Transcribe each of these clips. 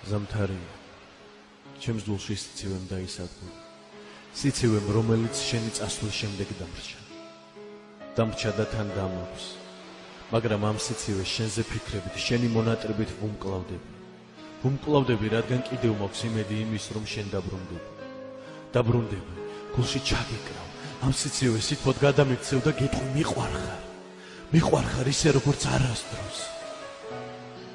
ზამთარია ჩემს გულში სიცივემ დაისადგა სიცივემ რომელიც შენი წასვლის შემდეგ დამრჩა და თან დამობს მაგრამ ამ სიცივეს შენზე ფიქრებით შენი მონატრებით ვუმკლავდები რადგან კიდევ მაქვს იმედი იმის რომ შენ დაბრუნდები გულში ჩაგეკრავ ამ სიცივეს სითბოდ გადამიქცევ და გეტყვი მიყვარხარ ისე როგორც არასდროს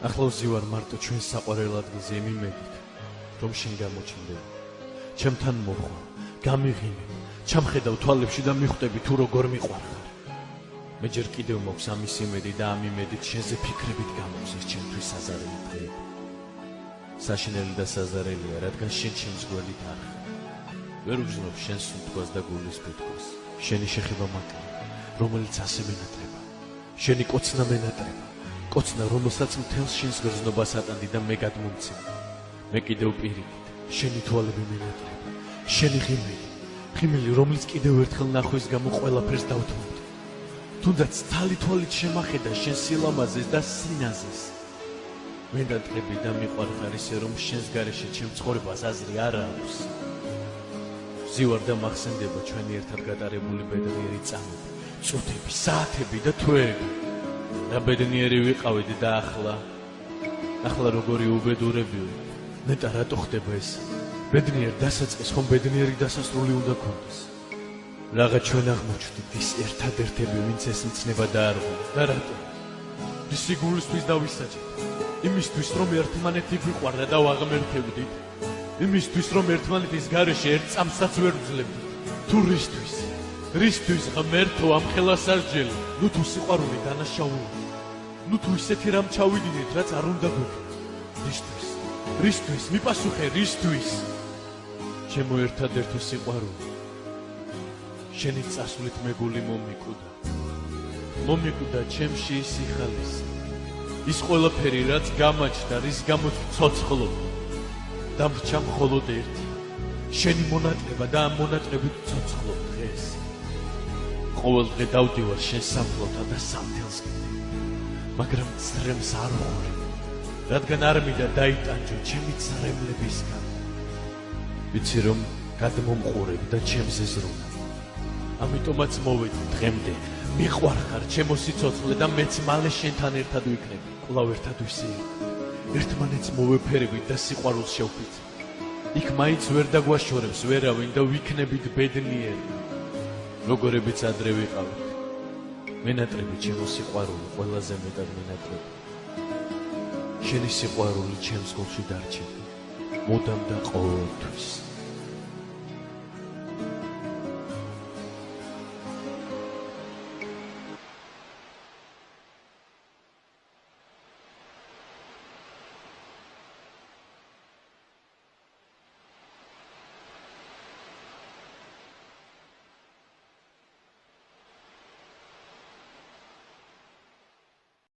ახლა ვზივარ მარტო ჩვენს საყვარელ ადგილზე იმ იმედით რომ შენ გამოჩნდები ჩემთან მოხვალ გამიღიმე ჩამხედავ თვალებში და მიხვდები თუ როგორ მიყვარხარ მე ჯერ კიდევ მაქვს ამის იმედი და ამ იმედით შენზე ფიქრებით გამოვზეს ჩემთვის საზარელი დღეები საშინელი და საზარელია რადგან შენ ჩემს გველით არ ხარ ვერ ვგზნობ შენს სუნთქვას და გულის ფეთქოს შენი შეხება მაკლია რომელიც ასე მენატრება შენი კოცნა მენატრება კოცნა რომელსაც მთელს შენს გრძნობას ატანდი და მე გადმომცემ მე კიდევ პირიქით შენი თვალები მენატრება შენი ღიმილი რომლის კიდევ ერთხელ ნახვის გამო ყველაფერს დავთმობდი თუნდაც თვალით შემახედა შენ სილამაზეს და სინაზეს მენატრები და მიყვარხარ ისე რომ შენს გარეშე ჩემ ცხოვრებას აზრი არ აქვს ზივარ და მახსენდება ჩვენი ერთად გატარებული ბედნიერი წამები წუთები საათები და თვეები რა ბედნიერი ვიყავით და ახლა როგორი უბედურები ნეტა რატო ხდება ეს ბედნიერ დასაწყის ხომ ბედნიერი დასასრული უნდა ქონდეს რაღა ჩვენ აღმოჩნდით ის ერთადერთები ვინც ეს მცნება დაარღვია და რატო ისი გულისთვის დავისაჯეთ იმისთვის რომ ერთმანეთი გვიყვარდა და ვაღმერთებდით იმისთვის რომ ერთმანეთის გარეშე ერთ წამსაც ვერ ვძლებდით თუ რისთვის ღმერთო ამ ხელასარჯელი ნუ თუ სიყვარული დანაშაულია ნუ თუ ისეთი რამ ჩავიდინეთ რაც არ უნდა გვექნათ რისთვის მიპასუხე რისთვის ჩემო ერთადერთო სიყვარული შენი წასვლით მე გული მომიკვდა ჩემში ის სიხალისი ის ყველაფერი რაც გამაჩნდა რის გამოც ვცოცხლობ დამრჩა მხოლოდ ერთი შენი მონატრება და ამ მონატრებით ვცოცხლობ დღეს ყოველ დღე დავდივარ შენ სამფლობთან და სამთელსკენ მაგრამ წრემს არ ვუყურებ რადგან არ მინდა დაიტანჯო ჩემი წრემლებისგან ვიცი რომ გადმომყურებ და ჩემზე ზრუნავ ამიტომაც მოვედი დღემდე მიყვარხარ ჩემო სიცოცხლე და მეც მალე შენთან ერთად ვიქნები კვლავ ერთად ვისეირნ ერთმანეთს მოვეფერებით და სიყვარულს შევფიცებ იქ მაინც ვერ დაგვაშორებს ვერავინ და ვიქნებით ბედნიერი როგორებიც ადრე ვიყავით მენატრები ჩემო სიყვარული ყველაზე მეტად მენატრები შენი სიყვარული ჩემს გულში დარჩება მუდამ და ყოველთვის